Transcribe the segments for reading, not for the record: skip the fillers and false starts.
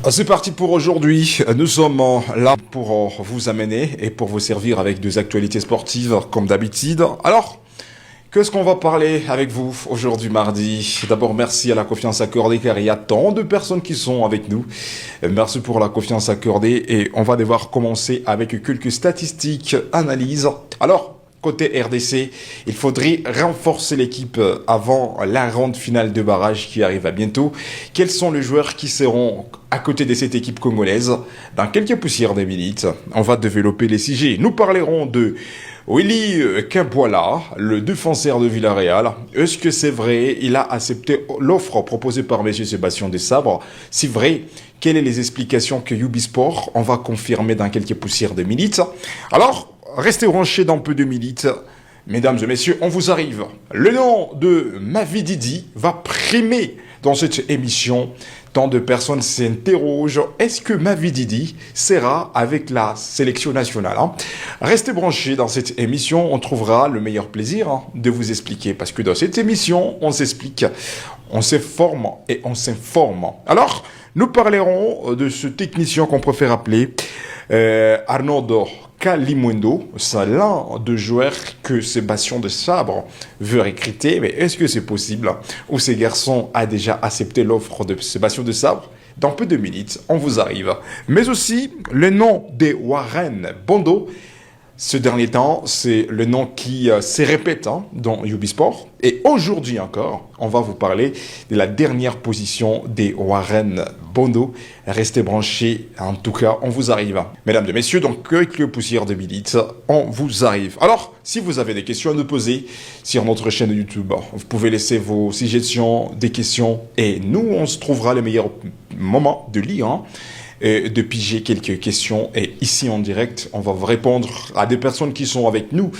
C'est parti pour aujourd'hui. Nous sommes là pour vous amener et pour vous servir avec des actualités sportives comme d'habitude. Alors, qu'est-ce qu'on va parler avec vous aujourd'hui mardi? D'abord, merci à la confiance accordée car il y a tant de personnes qui sont avec nous. Merci pour la confiance accordée et on va devoir commencer avec quelques statistiques, analyses. Alors, côté RDC, il faudrait renforcer l'équipe avant la ronde finale de barrage qui arrive à bientôt. Quels sont les joueurs qui seront à côté de cette équipe congolaise? Dans quelques poussières de minutes, on va développer les sujets. Nous parlerons de Willy Kambwala, le défenseur de Villarreal. Est-ce que c'est vrai? Il a accepté l'offre proposée par M. Sébastien Desabre. Si vrai, quelles sont les explications que Ubisport? On va confirmer dans quelques poussières de minutes. Alors, restez branchés dans peu de minutes. Mesdames et messieurs, on vous arrive. Le nom de Mavididi va primer dans cette émission. Tant de personnes s'interrogent, est-ce que Mavididi sera avec la sélection nationale? Restez branchés dans cette émission, on trouvera le meilleur plaisir de vous expliquer. Parce que dans cette émission, on s'explique, on s'informe et on s'informe. Alors, nous parlerons de ce technicien qu'on préfère appeler Arnoldo Kalimundo. C'est l'un des joueurs que Sébastien Desabre veut recruter. Mais est-ce que c'est possible? Ou ce garçon a déjà accepté l'offre de Sébastien Desabre? Dans peu de minutes, on vous arrive. Mais aussi, le nom de Warren Bondo. Ce dernier temps, c'est le nom qui se répète dans Ubisport. Et aujourd'hui encore, on va vous parler de la dernière position des Warren Bondo. Restez branchés, en tout cas, on vous arrive. Mesdames et messieurs, donc quelques poussières de minutes, on vous arrive. Alors, si vous avez des questions à nous poser sur notre chaîne YouTube, vous pouvez laisser vos suggestions, des questions, et nous, on se trouvera le meilleur moment de lire et de piger quelques questions. Et ici en direct, on va vous répondre à des personnes qui sont avec nous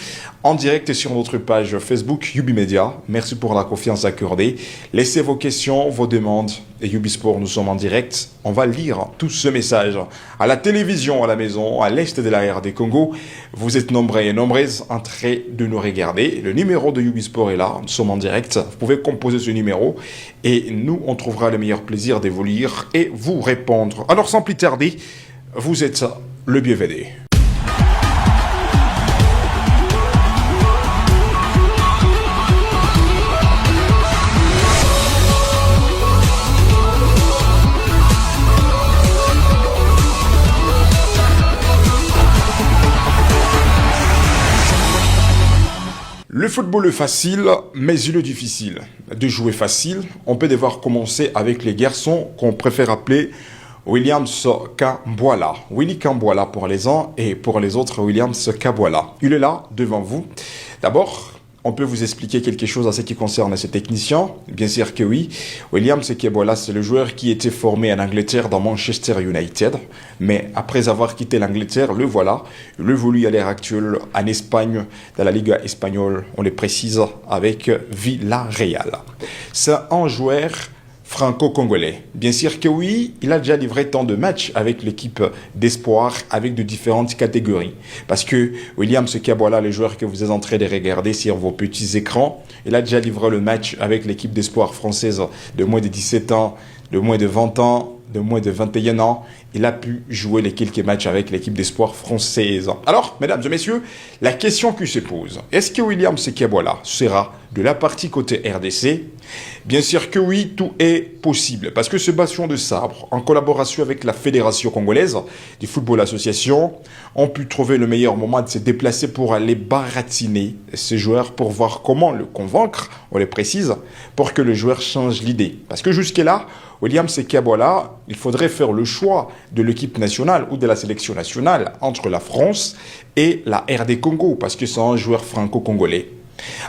en direct sur notre page Facebook Ubimedia. Merci pour la confiance accordée. Laissez vos questions, vos demandes. Et Ubisport, nous sommes en direct. On va lire tous ce message à la télévision, à la maison, à l'est de la RD Congo. Vous êtes nombreux et nombreuses en train de nous regarder. Le numéro de Ubisport est là. Nous sommes en direct. Vous pouvez composer ce numéro et nous, on trouvera le meilleur plaisir de vous lire et vous répondre. Alors, sans plus tarder, vous êtes le bienvenu. Le football est facile, mais il est difficile. De jouer facile, on peut devoir commencer avec les garçons qu'on préfère appeler Williams Kambwala. Willy Kambwala pour les uns et pour les autres Williams Kambwala. Il est là devant vous. D'abord, on peut vous expliquer quelque chose à ce qui concerne ce technicien. Bien sûr que oui. Williams Kambwala, c'est le joueur qui était formé en Angleterre dans Manchester United. Mais après avoir quitté l'Angleterre, le voilà. Il évolue à l'heure actuelle en Espagne, dans la Liga espagnole, on le précise, avec Villarreal. C'est un joueur franco-congolais. Bien sûr que oui, il a déjà livré tant de matchs avec l'équipe d'espoir, avec de différentes catégories. Parce que Williams Kambwala, le joueur que vous êtes en train de regarder sur vos petits écrans, il a déjà livré le match avec l'équipe d'espoir française de moins de 17 ans, de moins de 20 ans, de moins de 21 ans. Il a pu jouer les quelques matchs avec l'équipe d'espoir française. Alors, mesdames et messieurs, la question qui se pose, est-ce que Williams Kambwala sera de la partie côté RDC? Bien sûr que oui, tout est possible. Parce que Sébastien Desabre, en collaboration avec la Fédération congolaise du football association, ont pu trouver le meilleur moment de se déplacer pour aller baratiner ce joueur, pour voir comment le convaincre, on le précise, pour que le joueur change l'idée. Parce que jusque-là, Williams Kambwala, il faudrait faire le choix de l'équipe nationale ou de la sélection nationale entre la France et la RD Congo, parce que c'est un joueur franco-congolais.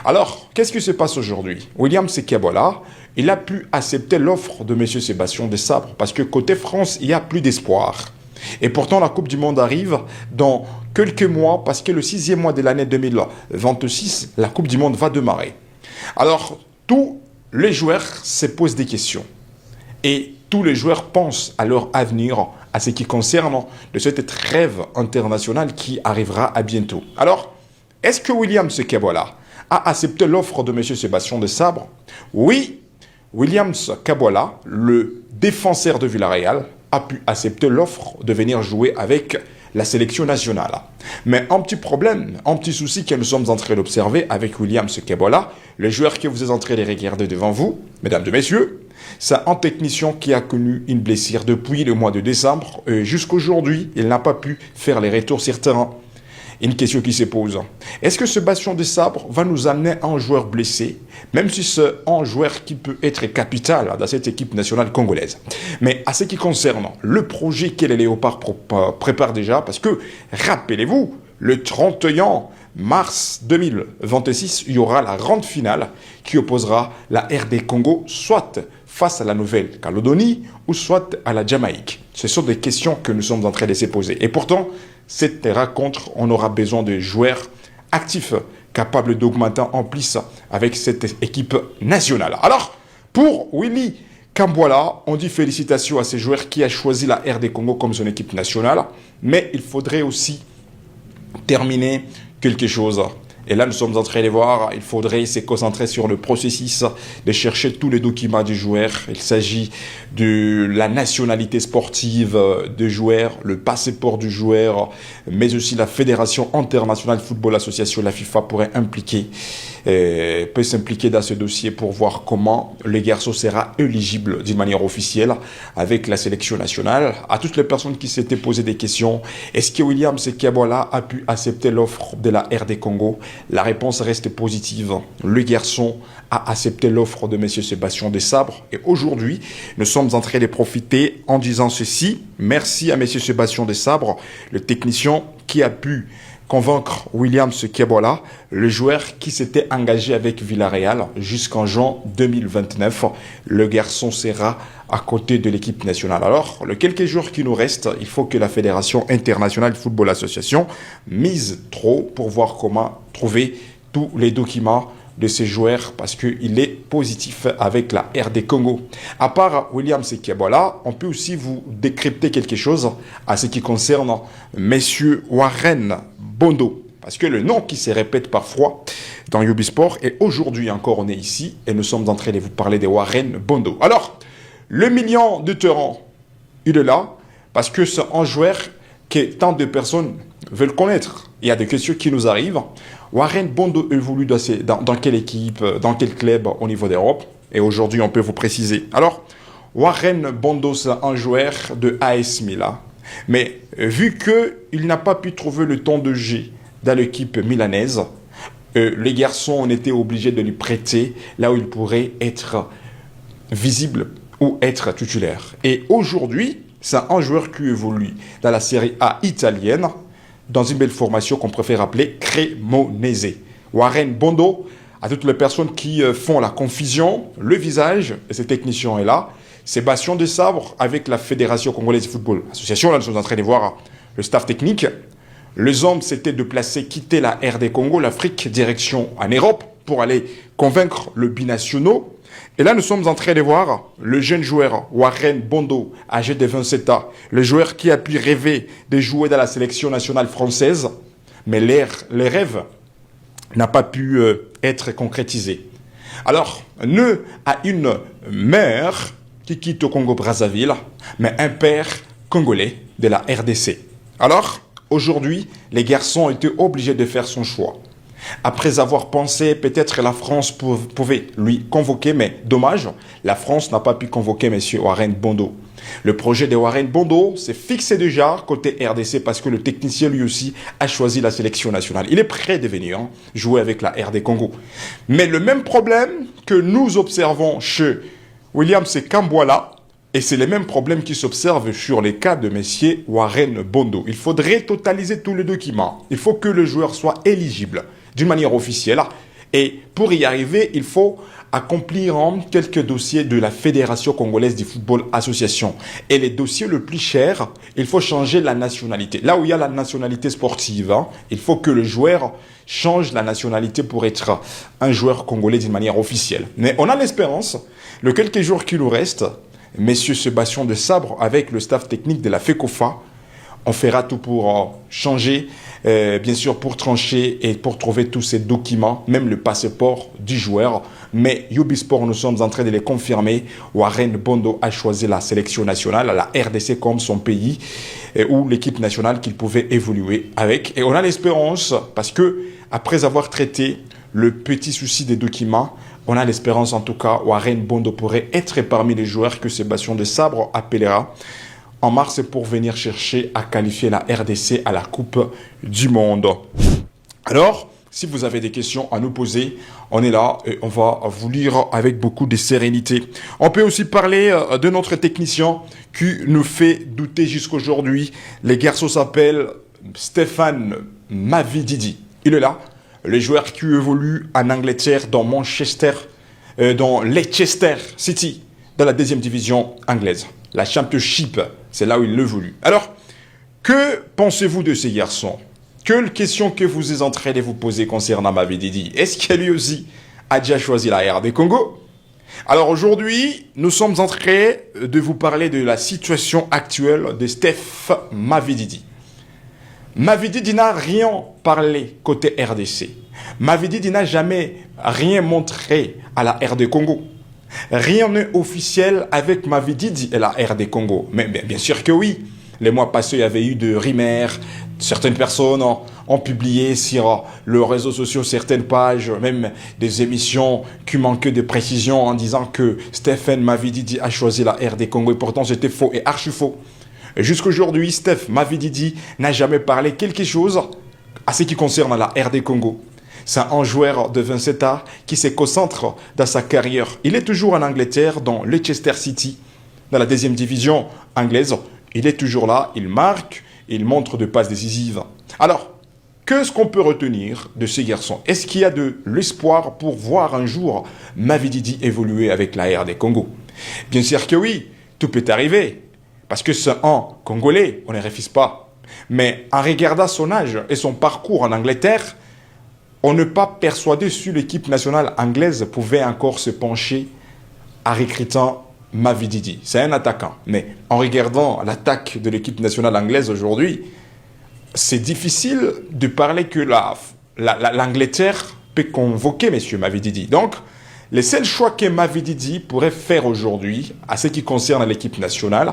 Alors, qu'est-ce qui se passe aujourd'hui? Williams Kambwala, il a pu accepter l'offre de M. Sébastien Desabre, parce que côté France, il n'y a plus d'espoir. Et pourtant, la Coupe du Monde arrive dans quelques mois, parce que le 6e mois de l'année 2026, la Coupe du Monde va démarrer. Alors, tous les joueurs se posent des questions. Et tous les joueurs pensent à leur avenir, à ce qui concerne de cette trêve internationale qui arrivera à bientôt. Alors, est-ce que Williams Kambwala a accepté l'offre de M. Sébastien Desabre? Oui, Williams Kambwala, le défenseur de Villarreal, a pu accepter l'offre de venir jouer avec la sélection nationale. Mais un petit problème, un petit souci que nous sommes en train d'observer avec William Sekebola, le joueur que vous êtes en train de regarder devant vous, mesdames et messieurs, c'est un technicien qui a connu une blessure depuis le mois de décembre. Jusqu'aujourd'hui, il n'a pas pu faire les retours sur terrain. Une question qui se pose. Est-ce que Sébastien Desabre va nous amener un joueur blessé, même si c'est un joueur qui peut être capital dans cette équipe nationale congolaise? Mais à ce qui concerne le projet que les Léopards préparent déjà, parce que, rappelez-vous, le 31 mars 2026, il y aura la ronde finale qui opposera la RD Congo, soit face à la Nouvelle-Calédonie ou soit à la Jamaïque. Ce sont des questions que nous sommes en train de se poser. Et pourtant, cette rencontre, on aura besoin de joueurs actifs, capables d'augmenter en plus avec cette équipe nationale. Alors, pour Willy Kambwala, on dit félicitations à ces joueurs qui a choisi la RD Congo comme son équipe nationale, mais il faudrait aussi terminer quelque chose. Et là, nous sommes en train de voir, il faudrait se concentrer sur le processus de chercher tous les documents du joueur. Il s'agit de la nationalité sportive du joueur, le passeport du joueur, mais aussi la Fédération internationale de football association, la FIFA, peut s'impliquer dans ce dossier pour voir comment le garçon sera éligible d'une manière officielle avec la sélection nationale. À toutes les personnes qui s'étaient posé des questions, est-ce que William Sekebola a pu accepter l'offre de la RD Congo? La réponse reste positive. Le garçon a accepté l'offre de M. Sébastien Desabre. Et aujourd'hui, nous sommes en train de profiter en disant ceci. Merci à M. Sébastien Desabre, le technicien qui a pu convaincre William Sekebola, le joueur qui s'était engagé avec Villarreal jusqu'en juin 2029. Le garçon sera à côté de l'équipe nationale. Alors, les quelques jours qui nous restent, il faut que la Fédération internationale de football association mise trop pour voir comment trouver tous les documents de ces joueurs parce qu'il est positif avec la RD Congo. À part William Sekebola, on peut aussi vous décrypter quelque chose à ce qui concerne messieurs Warren Bondo. Parce que le nom qui se répète parfois dans Ubisport, et aujourd'hui encore on est ici et nous sommes en train de vous parler de Warren Bondo. Alors, le million de terrain, il est là parce que c'est un joueur que tant de personnes veulent connaître. Il y a des questions qui nous arrivent. Warren Bondo évolue dans quelle équipe, dans quel club au niveau d'Europe? Et aujourd'hui, on peut vous préciser. Alors, Warren Bondo, c'est un joueur de AS Milan. Mais vu qu'il n'a pas pu trouver le temps de jeu dans l'équipe milanaise, les garçons ont été obligés de lui prêter là où il pourrait être visible ou être titulaire. Et aujourd'hui, c'est un joueur qui évolue dans la Série A italienne, dans une belle formation qu'on préfère appeler Cremonese. Warren Bondo, à toutes les personnes qui font la confusion, le visage de ce technicien est là. Sébastien Desabre avec la Fédération congolaise de football association. Là, nous sommes en train de voir le staff technique. Les hommes s'étaient déplacés, quitter la RD Congo, l'Afrique, direction en Europe, pour aller convaincre le binationaux. Et là, nous sommes en train de voir le jeune joueur Warren Bondo, âgé de 27 ans, le joueur qui a pu rêver de jouer dans la sélection nationale française, mais les rêves n'ont pas pu être concrétisés. Alors, Neu a une mère qui quitte au Congo-Brazzaville, mais un père congolais de la RDC. Alors, aujourd'hui, les garçons ont été obligés de faire son choix. Après avoir pensé, peut-être que la France pouvait lui convoquer, mais dommage, la France n'a pas pu convoquer M. Warren Bondo. Le projet de Warren Bondo s'est fixé déjà côté RDC parce que le technicien lui aussi a choisi la sélection nationale. Il est prêt de venir jouer avec la RD Congo. Mais le même problème que nous observons chez William Sekebola, et c'est les mêmes problèmes qui s'observent sur les cas de M. Warren Bondo. Il faudrait totaliser tous les documents. Il faut que le joueur soit éligible d'une manière officielle. Et pour y arriver, il faut accomplir quelques dossiers de la Fédération congolaise du football association. Et les dossiers le plus cher, il faut changer la nationalité. Là où il y a la nationalité sportive, il faut que le joueur change la nationalité pour être un joueur congolais d'une manière officielle. Mais on a l'espérance, le quelques jours qui nous restent, Messieurs Sébastien Desabre, avec le staff technique de la FECOFA, on fera tout pour changer, bien sûr pour trancher et pour trouver tous ces documents, même le passeport du joueur, Mais Ubisport, nous sommes en train de les confirmer. Warren Bondo a choisi la sélection nationale, la RDC comme son pays, ou l'équipe nationale qu'il pouvait évoluer avec. Et on a l'espérance, parce que après avoir traité le petit souci des documents, on a l'espérance en tout cas, Warren Bondo pourrait être parmi les joueurs que Sébastien de Sabre appellera en mars pour venir chercher à qualifier la RDC à la Coupe du Monde. Alors, si vous avez des questions à nous poser, on est là et on va vous lire avec beaucoup de sérénité. On peut aussi parler de notre technicien qui nous fait douter jusqu'aujourd'hui. Les garçons s'appellent Stéphane Mavididi. Il est là. Le joueur qui évolue en Angleterre dans dans Leicester City, dans la deuxième division anglaise. La Championship, c'est là où il évolue. Alors, que pensez-vous de ces garçons? Quelle question que vous êtes en train de vous poser concernant Mavididi? Est-ce qu'il lui aussi a déjà choisi la RD Congo? Alors aujourd'hui, nous sommes en train de vous parler de la situation actuelle de Steph Mavididi. Mavididi n'a rien parlé côté RDC. Mavididi n'a jamais rien montré à la RD Congo. Rien n'est officiel avec Mavididi et la RD Congo. Mais bien sûr que oui. Les mois passés, il y avait eu de rumeurs. Certaines personnes ont publié sur leurs réseaux sociaux certaines pages, même des émissions qui manquaient de précision en disant que Stephen Mavididi a choisi la RD Congo. Et pourtant, c'était faux et archi faux. Jusqu'à aujourd'hui, Steph Mavididi n'a jamais parlé quelque chose à ce qui concerne la RD Congo. C'est un joueur de 27 ans qui se concentre dans sa carrière. Il est toujours en Angleterre, dans Leicester City, dans la deuxième division anglaise. Il est toujours là, il marque, il montre de passes décisives. Alors, qu'est-ce qu'on peut retenir de ces garçons? Est-ce qu'il y a de l'espoir pour voir un jour Mavididi évoluer avec la RD Congo? Bien sûr que oui, tout peut arriver. Parce que c'est un Congolais, on ne refuse pas. Mais en regardant son âge et son parcours en Angleterre, on n'est pas persuadé si l'équipe nationale anglaise pouvait encore se pencher en recrutant Mavididi. C'est un attaquant. Mais en regardant l'attaque de l'équipe nationale anglaise aujourd'hui, c'est difficile de parler que l'Angleterre peut convoquer M. Mavididi. Donc, les seuls choix que Mavididi pourrait faire aujourd'hui, à ce qui concerne l'équipe nationale,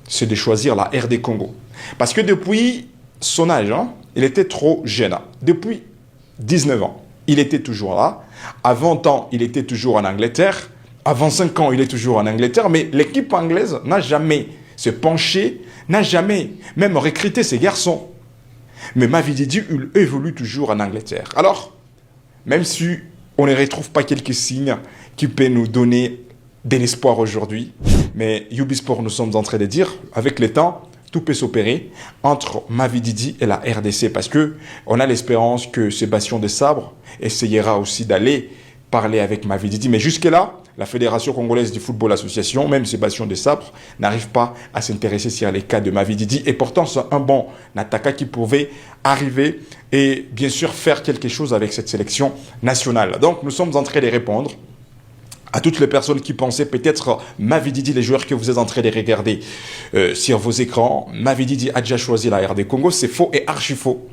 c'est de choisir la RD Congo. Parce que depuis son âge, il était trop jeune. Depuis 19 ans, il était toujours là. À 20 ans, il était toujours en Angleterre. À 25 ans, il est toujours en Angleterre. Mais l'équipe anglaise n'a jamais se penché, n'a jamais même recruté ces garçons. Mais Mavididi, il évolue toujours en Angleterre. Alors, même si on ne retrouve pas quelques signes qui peuvent nous donner de l'espoir aujourd'hui, mais Ubisport, nous sommes en train de dire, avec le temps, tout peut s'opérer entre Mavididi et la RDC parce que on a l'espérance que Sébastien de Sabre essayera aussi d'aller parler avec Mavididi. Mais jusque-là, la Fédération congolaise du football association, même Sébastien de Sabre, n'arrive pas à s'intéresser sur les cas de Mavididi. Et pourtant, c'est un bon attaquant qui pouvait arriver et bien sûr faire quelque chose avec cette sélection nationale. Donc, nous sommes en train de répondre à toutes les personnes qui pensaient peut-être Mavididi, les joueurs que vous êtes en train de regarder sur vos écrans, Mavididi a déjà choisi la RD Congo, c'est faux et archi faux.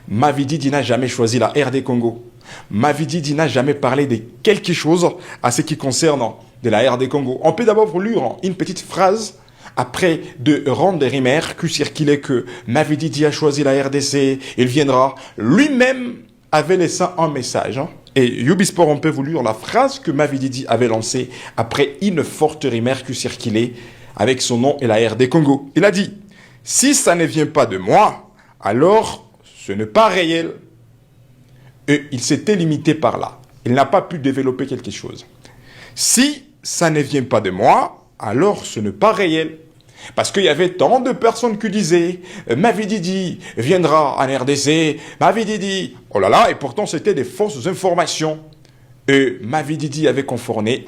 Mavididi n'a jamais choisi la RD Congo. Mavididi n'a jamais parlé de quelque chose à ce qui concerne de la RD Congo. On peut d'abord vous lire une petite phrase après de Ron de Rimer qui circulait que Mavididi a choisi la RDC, il viendra. Lui-même avait laissé un message. Et Ubisport, on peut vous lire la phrase que Mavididi avait lancée après une forte rumeur qui circulait avec son nom et la RD Congo. Il a dit « Si ça ne vient pas de moi, alors ce n'est pas réel. » Et il s'était limité par là. Il n'a pas pu développer quelque chose. Si ça ne vient pas de moi, alors ce n'est pas réel. Parce qu'il y avait tant de personnes qui disaient Mavididi viendra en RDC, Mavididi, oh là là, et pourtant c'était des fausses informations. Et Mavididi avait confirmé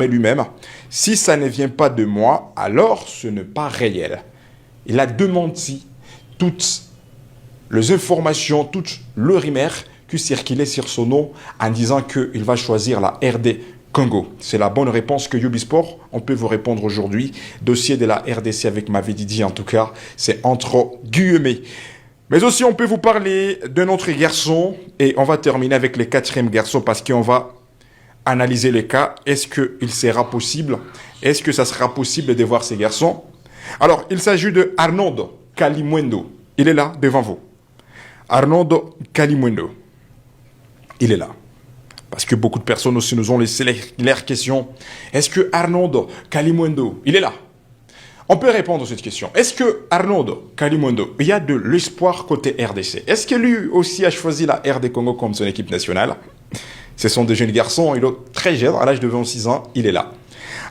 lui-même, si ça ne vient pas de moi, alors ce n'est pas réel. Il a démenti toutes les informations, toutes les rumeurs qui circulaient sur son nom en disant qu'il va choisir la RD Congo. C'est la bonne réponse que Ubisport, on peut vous répondre aujourd'hui. Dossier de la RDC avec Mavididi, en tout cas, c'est entre guillemets. Mais aussi, on peut vous parler de notre garçon. Et on va terminer avec le quatrième garçon parce qu'on va analyser le cas. Est-ce qu'il sera possible? Est-ce que ça sera possible de voir ces garçons? Alors, il s'agit de Arnaud Kalimuendo. Il est là, devant vous. Arnaud Kalimuendo. Il est là. Parce que beaucoup de personnes aussi nous ont laissé leurs questions. Est-ce que Arnaud Kalimuendo, il est là? On peut répondre à cette question. Est-ce que Arnaud Kalimuendo, il y a de l'espoir côté RDC? Est-ce que lui aussi a choisi la RD Congo comme son équipe nationale? Ce sont des jeunes garçons, il est très jeune, à l'âge de 26 ans, il est là.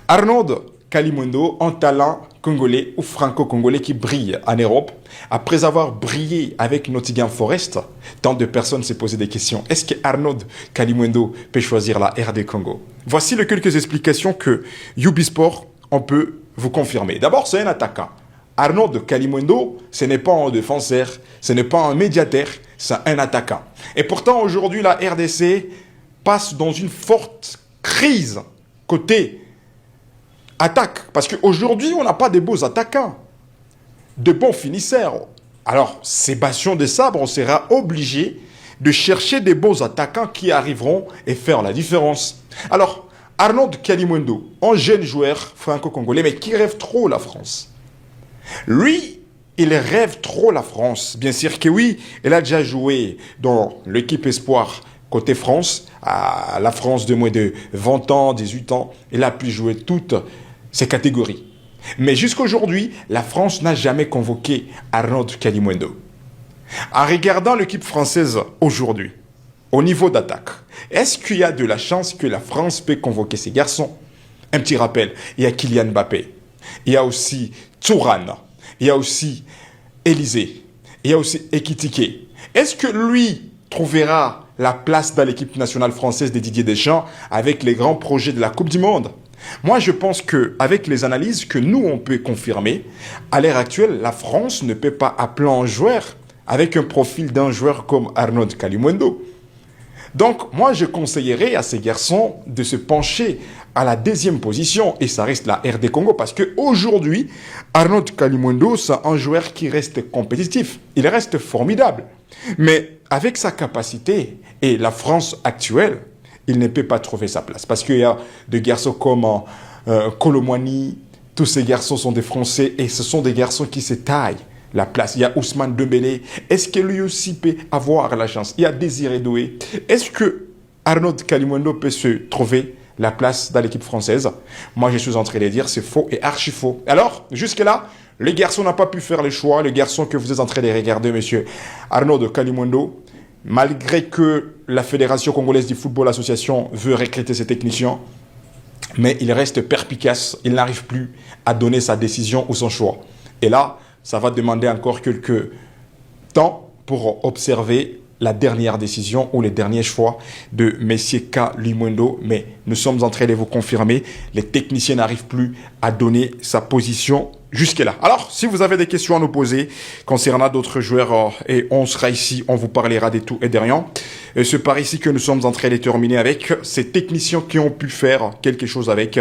Arnaud Kalimuendo, un talent congolais ou franco-congolais qui brille en Europe. Après avoir brillé avec Nottingham Forest, tant de personnes se posaient des questions. Est-ce que Arnaud Kalimuendo peut choisir la RD Congo? Voici les quelques explications que Ubisport, on peut vous confirmer. D'abord, c'est un attaquant. Arnaud Kalimuendo, ce n'est pas un défenseur, ce n'est pas un médiateur, c'est un attaquant. Et pourtant, aujourd'hui, la RDC passe dans une forte crise côté attaque. Parce qu'aujourd'hui, on n'a pas de beaux attaquants, de bons finisseurs. Alors, Sébastien Desabre, on sera obligé de chercher des bons attaquants qui arriveront et faire la différence. Alors, Arnaud Kalimuendo, un jeune joueur franco-congolais, mais qui rêve trop la France. Lui, il rêve trop la France. Bien sûr que oui, il a déjà joué dans l'équipe Espoir côté France, à la France de moins de 20 ans, 18 ans. Il a pu jouer toutes ces catégories. Mais jusqu'aujourd'hui, la France n'a jamais convoqué Arnaud Kalimuendo. En regardant l'équipe française aujourd'hui, au niveau d'attaque, est-ce qu'il y a de la chance que la France peut convoquer ces garçons? Un petit rappel, il y a Kylian Mbappé, il y a aussi Tourane, il y a aussi Élysée, il y a aussi Ekitike. Est-ce que lui trouvera la place dans l'équipe nationale française de Didier Deschamps avec les grands projets de la Coupe du Monde? Moi, je pense qu'avec les analyses que nous, on peut confirmer, à l'heure actuelle, la France ne peut pas appeler un joueur avec un profil d'un joueur comme Arnaud Kalimuendo. Donc, moi, je conseillerais à ces garçons de se pencher à la deuxième position, et ça reste la RD Congo, parce qu'aujourd'hui, Arnaud Kalimuendo, c'est un joueur qui reste compétitif, il reste formidable. Mais avec sa capacité et la France actuelle, il ne peut pas trouver sa place. Parce qu'il y a des garçons comme Colomwani, tous ces garçons sont des Français, et ce sont des garçons qui se taillent la place. Il y a Ousmane Dembélé. Est-ce que lui aussi peut avoir la chance? Il y a Désiré Doué. Est-ce que Arnaud Kalimuendo peut se trouver la place dans l'équipe française? Moi, je suis en train de dire c'est faux et archi faux. Alors, jusque-là, les garçons n'ont pas pu faire le choix. Les garçons que vous êtes en train de regarder, monsieur Arnaud Kalimuendo, malgré que la Fédération congolaise du football association veut recruter ses techniciens, mais il reste perspicace. Il n'arrive plus à donner sa décision ou son choix. Et là, ça va demander encore quelques temps pour observer la dernière décision ou les derniers choix de M. Kalimuendo. Mais nous sommes en train de vous confirmer, les techniciens n'arrivent plus à donner sa position jusque-là. Alors, si vous avez des questions à nous poser concernant d'autres joueurs, et on sera ici, on vous parlera de tout et de rien. Et c'est par ici que nous sommes en train de terminer avec ces techniciens qui ont pu faire quelque chose avec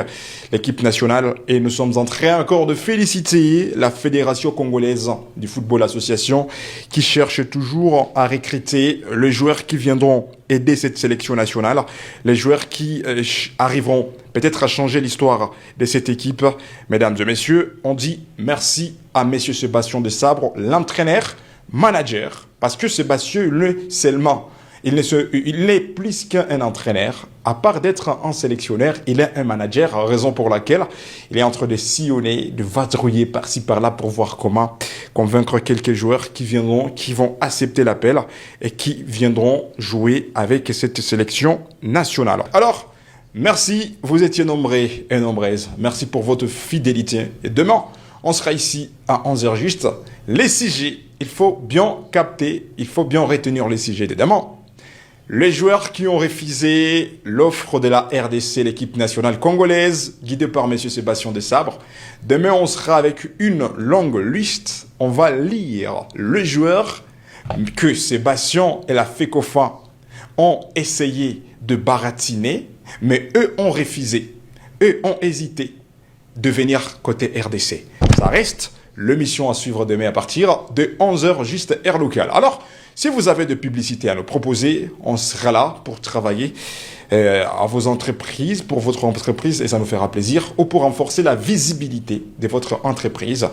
l'équipe nationale. Et nous sommes en train encore de féliciter la Fédération congolaise du football association qui cherche toujours à recruter les joueurs qui viendront aider cette sélection nationale, les joueurs qui arriveront peut-être à changer l'histoire de cette équipe. Mesdames et messieurs, on dit merci à monsieur Sébastien Desabre, l'entraîneur, manager, parce que Sébastien, il est plus qu'un entraîneur. À part d'être un sélectionneur, il est un manager, raison pour laquelle il est en train de sillonner, de vadrouiller par-ci par-là pour voir comment convaincre quelques joueurs qui vont accepter l'appel et qui viendront jouer avec cette sélection nationale. Alors, merci, vous étiez nombreux et nombreuses. Merci pour votre fidélité. Et demain, on sera ici à 11h juste. Les sujets, il faut bien capter, il faut bien retenir les sujets de demain. Les joueurs qui ont refusé l'offre de la RDC, l'équipe nationale congolaise, guidée par M. Sébastien Desabre. Demain, on sera avec une longue liste. On va lire les joueurs que Sébastien et la FECOFA ont essayé de baratiner, mais eux ont refusé. Eux ont hésité de venir côté RDC. Ça reste l'émission à suivre demain à partir de 11h, juste heure locale. Alors, si vous avez de publicité à nous proposer, on sera là pour travailler à vos entreprises, pour votre entreprise, et ça nous fera plaisir, ou pour renforcer la visibilité de votre entreprise.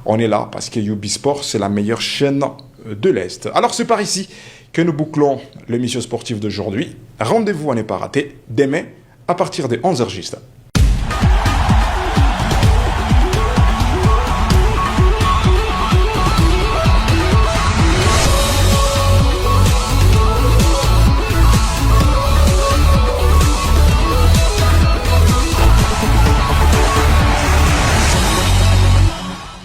On est là parce que Ubisport, c'est la meilleure chaîne de l'Est. Alors c'est par ici que nous bouclons l'émission sportive d'aujourd'hui. Rendez-vous à ne pas rater demain à partir de 11h juste.